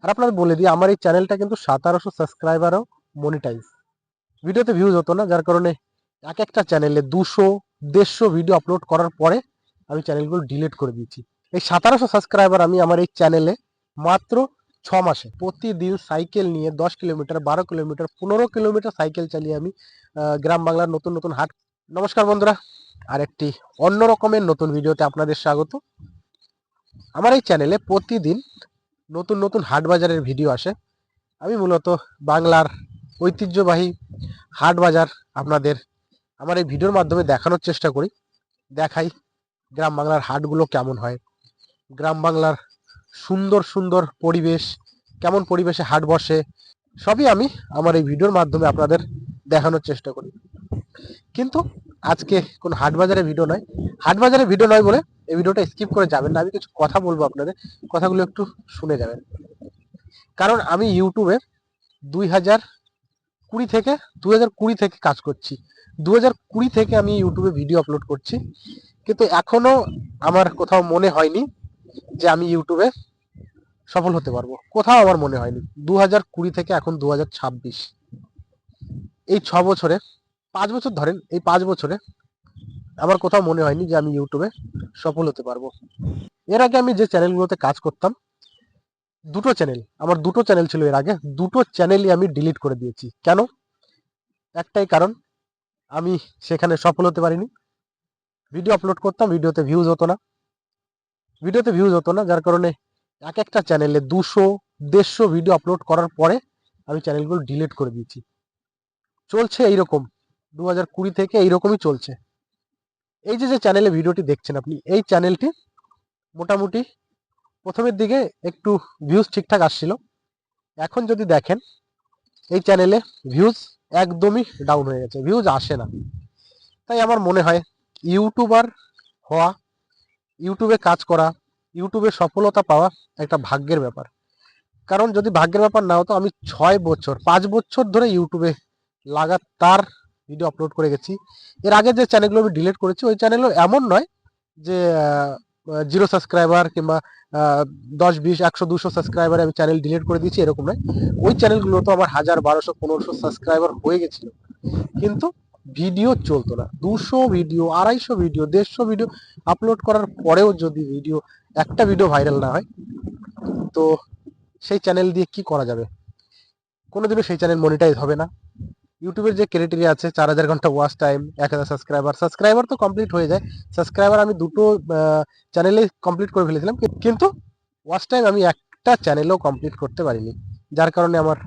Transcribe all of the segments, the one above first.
আর আপনাদের বলে দিই, আমার এই চ্যানেলটা কিন্তু 1700 সাবস্ক্রাইবারও মনিটাইজ। ভিডিওতে ভিউজ হতো না, যার কারণে এক একটা চ্যানেলে 200-150 ভিডিও আপলোড করার পরে আমি চ্যানেলগুলো ডিলিট করে দিয়েছি। এই 1700 সাবস্ক্রাইবার আমি আমার এই চ্যানেলে মাত্র 6 মাসে প্রতিদিন সাইকেল নিয়ে 10 কিলোমিটার, 12 কিলোমিটার, 15 কিলোমিটার সাইকেল চালিয়ে আমি গ্রাম বাংলার নতুন নতুন হাট। নমস্কার বন্ধুরা, আর একটি অন্য রকমের নতুন ভিডিওতে আপনাদের স্বাগত। আমার এই চ্যানেলে প্রতিদিন নতুন নতুন হাট বাজারের ভিডিও আসে। আমি মূলত বাংলার ঐতিহ্যবাহী হাট বাজার আপনাদের আমার এই ভিডিওর মাধ্যমে দেখানোর চেষ্টা করি। দেখাই গ্রাম বাংলার হাটগুলো কেমন হয়, গ্রাম বাংলার সুন্দর সুন্দর পরিবেশ, কেমন পরিবেশে হাট বসে, সবই আমি আমার এই ভিডিওর মাধ্যমে আপনাদের দেখানোর চেষ্টা করি। কিন্তু আজকে কোনো হাট বাজারের ভিডিও নয়। হাট বাজারের ভিডিও নয় বলে এই ভিডিওটা স্কিপ করে যাবেন না। আমি কিছু কথা বলবো আপনাদের, কথাগুলো একটু শুনে যাবেন। কারণ আমি ইউটিউবে 2020 থেকে কাজ করছি। 2020 থেকে আমি ইউটিউবে ভিডিও আপলোড করছি, কিন্তু এখনো আমার কোথাও মনে হয়নি যে আমি ইউটিউবে সফল হতে পারবো। কোথাও আমার মনে হয়নি। 2020 থেকে এখন 2026, এই 6 বছরে, 5 বছর ধরেন, এই 5 বছরে আমার কোথাও মনে হয়নি যে আমি ইউটিউবে সফল হতে পারবো। এর আগে আমি যে চ্যানেলগুলোতে কাজ করতাম, আমার দুটো চ্যানেল ছিল এর আগে, দুটো চ্যানেলই আমি ডিলিট করে দিয়েছি। কেন? একটাই কারণ, আমি সেখানে সফল হতে পারিনি। ভিডিও আপলোড করতাম, ভিডিওতে ভিউজ হতো না, যার কারণে এক একটা চ্যানেলে 200-150 ভিডিও আপলোড করার পরে আমি চ্যানেলগুলো ডিলিট করে দিয়েছি। চলছে এইরকম, 2020 থেকে এইরকমই চলছে। এই যে চ্যানেলে ভিডিওটি দেখছেন আপনি, এই চ্যানেলটি মোটামুটি প্রথমের দিকে একটু ভিউজ ঠিকঠাক আসছিল। এখন যদি দেখেন, এই চ্যানেলে ভিউজ একদমই ডাউন হয়ে গেছে, ভিউজ আসে না। তাই আমার মনে হয় ইউটিউবার হওয়া, ইউটিউবে কাজ করা, ইউটিউবে সফলতা পাওয়া একটা ভাগ্যের ব্যাপার। কারণ যদি ভাগ্যের ব্যাপার না হতো, আমি 5 বছর ধরে ইউটিউবে লাগাতার ভিডিও আপলোড করে গেছি। এর আগে যে চ্যানেলগুলো আমি ডিলিট করেছি, ওই চ্যানেলও এমন নয় যে 0 সাবস্ক্রাইবার কিংবা 10, 20, 100, 200 সাবস্ক্রাইবারে আমি চ্যানেল ডিলিট করে দিয়েছি, এরকম নয়। ওই চ্যানেলগুলো তো আমার 1000, 1200, 1500 সাবস্ক্রাইবার হয়ে গেছিল, কিন্তু ভিডিও চলতো না। 200 ভিডিও, 250 ভিডিও, 150 ভিডিও আপলোড করার পরেও যদি একটা ভিডিও ভাইরাল না হয়, তো সেই চ্যানেল দিয়ে কি করা যাবে? কোনোদিনও সেই চ্যানেল মনিটাইজ হবে না। ইউটিউবের যে ক্রাইটেরিয়া আছে, 4000 ঘন্টা ওয়াচ টাইম, 1000 সাবস্ক্রাইবার তো কমপ্লিট হয়ে যায়। সাবস্ক্রাইবার আমি দুটো চ্যানেলে কমপ্লিট করে ফেলেছিলাম, কিন্তু ওয়াচ টাইম আমি একটা চ্যানেলেও কমপ্লিট করতে পারিনি, যার কারণে আমার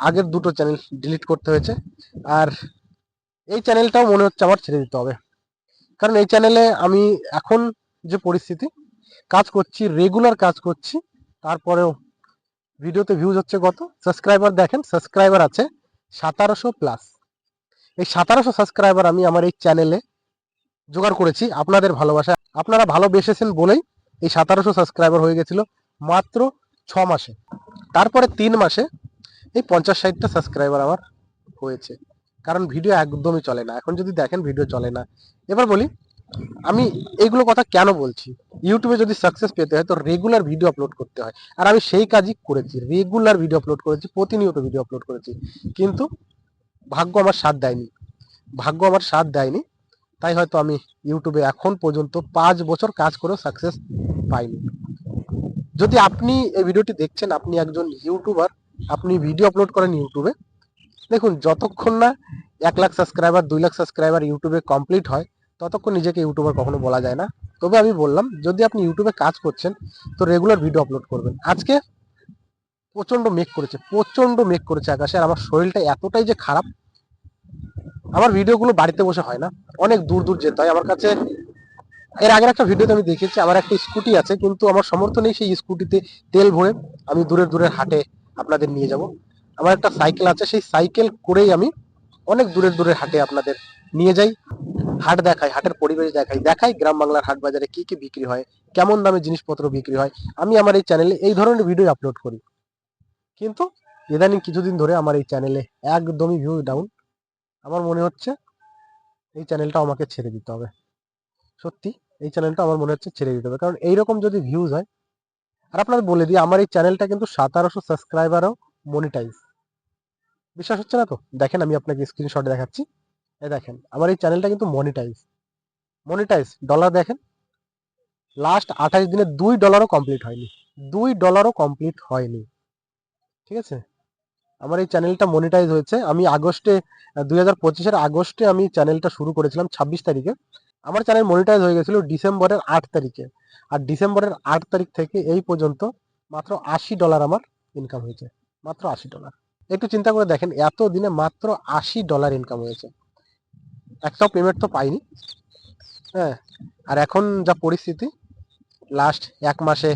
আগের দুটো চ্যানেল ডিলিট করতে হয়েছে। আর এই চ্যানেলটাও মনে হচ্ছে আমার ছেড়ে দিতে হবে, কারণ এই চ্যানেলে আমি এখন যে পরিস্থিতি, কাজ করছি, রেগুলার কাজ করছি, তারপরেও ভিডিওতে ভিউজ হচ্ছে কত? সাবস্ক্রাইবার দেখেন, সাবস্ক্রাইবার আছে 1700+। এই 1700 সাবস্ক্রাইবার আমি আমার এই চ্যানেলে জোগাড় করেছি আপনাদের ভালোবাসা। আপনারা ভালোবেসেছেন বলেই এই 1700 সাবস্ক্রাইবার হয়ে গেছিল মাত্র 6 মাসে। তারপরে 3 মাসে এই 50-60টা সাবস্ক্রাইবার আমার হয়েছে, কারণ ভিডিও একদমই চলে না। এখন যদি দেখেন, ভিডিও চলে না। এবার বলি, আমি এইগুলো কথা কেন বলছি? ইউটিউবে যদি সাকসেস পেতে হয়, তো রেগুলার ভিডিও আপলোড করতে হয়। আর আমি সেই কাজই করেছি, রেগুলার ভিডিও আপলোড করেছি, প্রতিনিয়ত ভিডিও আপলোড করেছি, কিন্তু ভাগ্য আমার সাথ দেয়নি। তাই হয়তো আমি ইউটিউবে এখন পর্যন্ত 5 বছর কাজ করেও সাকসেস পাইনি। যদি আপনি এই ভিডিওটি দেখছেন, আপনি একজন ইউটিউবার, আপনি ভিডিও আপলোড করেন ইউটিউবে, দেখুন, যতক্ষণ না 1 লাখ সাবস্ক্রাইবার, 2 লাখ সাবস্ক্রাইবার ইউটিউবে কমপ্লিট হয়, ততক্ষণ নিজেকে ইউটিউবার কখনো বলা যায় না। তবে আমি বললাম, যদি আপনি ইউটিউবে কাজ করছেন, তো রেগুলার ভিডিও আপলোড করবেন। আজকে প্রচন্ড মেঘ করেছে আকাশে, আর আমার শরীরটা এতটাই যে খারাপ, আমার ভিডিওগুলো বাড়িতে বসে হয় না, অনেক দূর দূর যেতে হয় আমার কাছে। এর আগের একটা ভিডিওতে আমি দেখেছি, আমার একটা স্কুটি আছে, কিন্তু আমার সামর্থ্য নেই সেই স্কুটিতে তেল ভরে আমি দূরের দূরের হাটে আপনাদের নিয়ে যাব। আমার একটা সাইকেল আছে, সেই সাইকেল করেই আমি অনেক দূরের দূরের হাটে আপনাদের নিয়ে যাই, হাট দেখাই, হাটের পরিবেশ দেখাই গ্রাম বাংলার হাট বাজারে কি কি বিক্রি হয়, কেমন দামে জিনিসপত্র বিক্রি হয়। আমি আমার এই চ্যানেলে এই ধরনের ভিডিও আপলোড করি, কিন্তু ইদানিং কিছুদিন ধরে আমার এই চ্যানেলে একদমই ভিউ ডাউন। আমার মনে হচ্ছে এই চ্যানেলটা আমাকে ছেড়ে দিতে হবে। সত্যি, এই চ্যানেলটা আমার মনে হচ্ছে ছেড়ে দিতে হবে, কারণ এইরকম যদি ভিউজ হয়, আর আপনাদের বলে দিই, আমার এই চ্যানেলটা কিন্তু 1700 সাবস্ক্রাইবারও মনিটাইজ। বিশ্বাস হচ্ছে না তো? দেখেন আমি আপনাকে স্ক্রিনশট দেখাচ্ছি। এই দেখেন আমার এই চ্যানেলটা কিন্তু মনিটাইজ। মনিটাইজ ডলার দেখেন, লাস্ট 28 দিনে $2 কমপ্লিট হয়নি। $2 কমপ্লিট হয়নি। ঠিক আছে, আমার এই চ্যানেলটা মনিটাইজ হয়েছে। আমি আগস্টে 2025-এর আগস্টে আমি চ্যানেলটা শুরু করেছিলাম 26 তারিখে। আমার চ্যানেল মনিটাইজ হয়ে গেছিল ডিসেম্বরের 8 তারিখে। আর ডিসেম্বরের 8 তারিখ থেকে এই পর্যন্ত মাত্র $80 আমার ইনকাম হয়েছে। মাত্র $80। একটু চিন্তা করে দেখেন, এত দিনে মাত্র $80 ইনকাম হয়েছে। একটাও পেমেন্ট তো পাইনি। হ্যাঁ, আর এখন যা পরিস্থিতি, লাস্ট 1 মাসে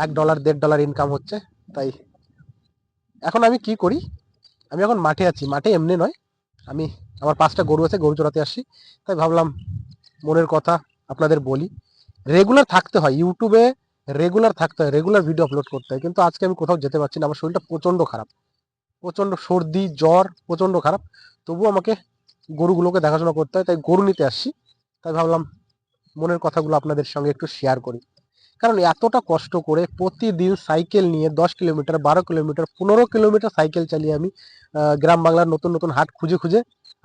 $1 $1.5 ইনকাম হচ্ছে। তাই এখন আমি কি করি, আমি এখন মাঠে আছি। মাঠে এমনি নয়, আমি আমার 5টা গরু আছে, গরু চড়াতে আসছি। তাই ভাবলাম মনের কথা আপনাদের বলি। রেগুলার থাকতে হয় ইউটিউবে, রেগুলার থাকতে হয়, রেগুলার ভিডিও আপলোড করতে হয়। কিন্তু আজকে আমি কোথাও যেতে পারছি না, আমার শরীরটা প্রচন্ড খারাপ, প্রচন্ড সর্দি জ্বর, প্রচন্ড খারাপ। তবুও আমাকে গরুগুলোকে দেখাশোনা করতে হয়, তাই গরু নিতে আসছি। তাই ভাবলাম মনের কথাগুলো আপনাদের সঙ্গে একটু শেয়ার করি। কারণ এতটা কষ্ট করে প্রতিদিন সাইকেল নিয়ে 10 কিলোমিটার, 12 কিলোমিটার, 15 কিলোমিটার সাইকেল চালিয়ে আমি গ্রাম বাংলার নতুন নতুন হাট খুঁজে খুঁজে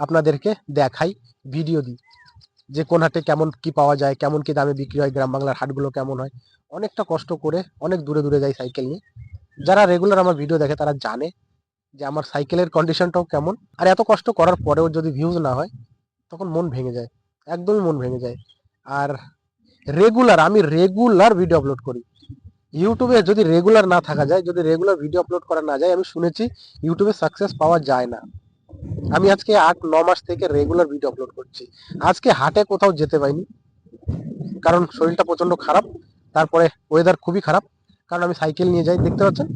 আপনাদেরকে দেখাই, ভিডিও দিই যে কোন হাটে কেমন কি পাওয়া যায়, কেমন কি দামে বিক্রি হয়, গ্রাম বাংলার হাটগুলো কেমন হয়। অনেকটা কষ্ট করে অনেক দূরে দূরে যাই সাইকেল নিয়ে। যারা রেগুলার আমার ভিডিও দেখে তারা জানে যে আমার সাইকেলের কন্ডিশনটাও কেমন। আর এত কষ্ট করার পরেও যদি ভিউজ না হয় তখন মন ভেঙে যায়, একদমই মন ভেঙে যায়। আর আমি রেগুলার ভিডিও আপলোড করি ইউটিউবে। যদি রেগুলার না থাকা যায়, যদি রেগুলার ভিডিও আপলোড করা না যায়, আমি শুনেছি ইউটিউবে সাকসেস পাওয়া যায় না। আমি আজকে 8-9 মাস থেকে রেগুলার ভিডিও আপলোড করছি। আজকে হাটে কোথাও যেতে পাইনি, কারণ শরীরটা প্রচন্ড খারাপ। তারপরে ওয়েদার খুবই খারাপ, কারণ আমি সাইকেল নিয়ে যাই। দেখতে পাচ্ছেন,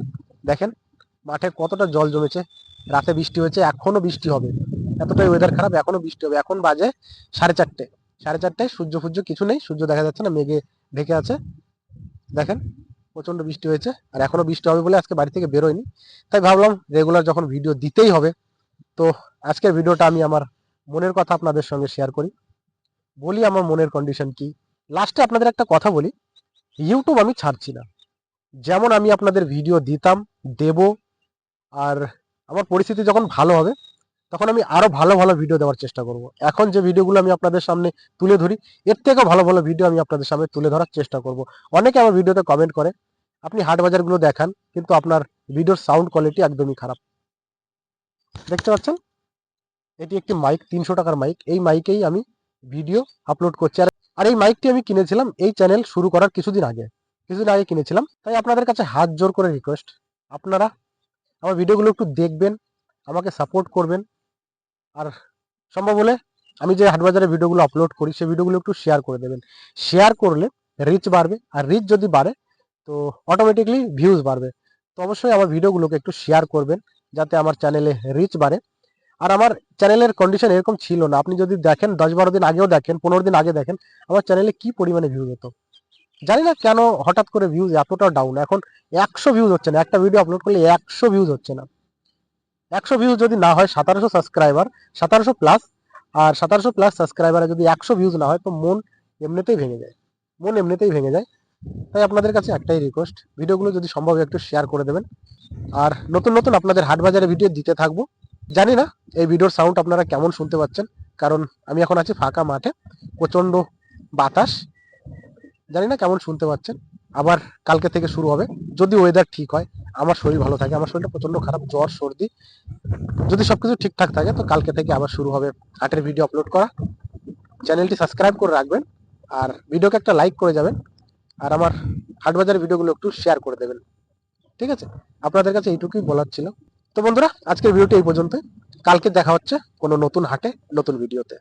দেখেন মাঠে কতটা জল জমেছে। রাতে বৃষ্টি হয়েছে, এখনো বৃষ্টি হবে, এতটাই ওয়েদার খারাপ, এখনো বৃষ্টি হবে। এখন বাজে 4:30। 4:30 সূর্য ফুর্য কিছু নেই, সূর্য দেখা যাচ্ছে না, মেঘে ঢেকে আছে। দেখেন প্রচন্ড বৃষ্টি হয়েছে, আর এখনো বৃষ্টি হবে বলে আজকে বাড়ি থেকে বেরোয়নি। তাই ভাবলাম রেগুলার যখন ভিডিও দিতেই হবে, তো আজকের ভিডিওটা আমি আমার মনের কথা আপনাদের সঙ্গে শেয়ার করি, বলি আমার মনের কন্ডিশন কি। লাস্টে আপনাদের একটা কথা বলি, ইউটিউব আমি ছাড়ছি না। যেমন আমি আপনাদের ভিডিও দিতাম, দেব, আর আমার পরিস্থিতি যখন ভালো হবে তখন আমি আরো ভালো ভালো ভিডিও দেওয়ার চেষ্টা করব। এখন যে ভিডিওগুলো আমি আপনাদের সামনে তুলে ধরি, এর থেকেও ভালো ভালো ভিডিও আমি আপনাদের সামনে তুলে ধরার চেষ্টা করব। অনেকে আমার ভিডিওতে কমেন্ট করে আপনি হাট বাজারগুলো দেখান, কিন্তু আপনার ভিডিওর সাউন্ড কোয়ালিটি একদমই খারাপ। দেখতে পাচ্ছেন, এটি একটি মাইক, 300 টাকার মাইক। এই মাইকেই আমি ভিডিও আপলোড করছি। আর এই মাইকটি আমি কিনেছিলাম এই চ্যানেল শুরু করার কিছুদিন আগে কিনেছিলাম। তাই আপনাদের কাছে হাত জোর করে রিকোয়েস্ট, আপনারা আমার ভিডিওগুলো একটু দেখবেন, আমাকে সাপোর্ট করবেন। আর সম্ভব হলে আমি যে হাটবাজারের ভিডিওগুলো আপলোড করি সেই ভিডিওগুলো একটু শেয়ার করে দেবেন। শেয়ার করলে রিচ বাড়বে, আর রিচ যদি বাড়ে তো অটোমেটিকলি ভিউজ বাড়বে। তো অবশ্যই আমার ভিডিওগুলোকে একটু শেয়ার করবেন, যাতে আমার চ্যানেলে রিচ বাড়ে। আর আমার চ্যানেলের কন্ডিশন এরকম ছিল না। আপনি যদি দেখেন 10-12 দিন আগেও দেখেন, 15 দিন আগে দেখেন, আমার চ্যানেলে কি পরিমাণে ভিউজ হতো। জানি না কেন হঠাৎ করে ভিউজ এতটা ডাউন। এখন 100 ভিউজ হচ্ছে না, একটা ভিডিও আপলোড করলে 100 ভিউজ হচ্ছে না। 100 ভিউজ যদি না হয়, 1700 সাবস্ক্রাইবার, 1700 প্লাস, আর 1700 প্লাস সাবস্ক্রাইবারে যদি 100 ভিউজ না হয়, তো মন এমনিতেই ভেঙে যায়, মন এমনিতেই ভেঙে যায়। তাই আপনাদের কাছে একটাই রিকোয়েস্ট, ভিডিওগুলো যদি সম্ভব একটু শেয়ার করে দেবেন। আর নতুন নতুন আপনাদের হাট বাজারে ভিডিও দিতে থাকবো। জানি না এই ভিডিওর সাউন্ড আপনারা কেমন শুনতে পাচ্ছেন, কারণ আমি এখন আছি ফাঁকা মাঠে, প্রচন্ড বাতাস। জানি না কেমন শুনতে পাচ্ছেন। আবার কালকে থেকে শুরু হবে, যদি ওয়েদার ঠিক হয়, আমার শরীর ভালো থাকে। আমার শরীরটা প্রচন্ড খারাপ, জ্বর সর্দি, যদি সবকিছু ঠিকঠাক থাকে তো কালকে থেকে আবার শুরু হবে হাটের ভিডিও আপলোড করা। চ্যানেলটি সাবস্ক্রাইব করে রাখবেন, আর ভিডিওকে একটা লাইক করে যাবেন, আর আমার হাটবাজারের ভিডিওগুলো একটু শেয়ার করে দেবেন। ঠিক আছে, আপনাদের কাছে এইটুকুই বলার ছিল। তো বন্ধুরা, আজকের ভিডিওটি এই পর্যন্ত। কালকে দেখা হচ্ছে কোনো নতুন হাটে, নতুন ভিডিওতে।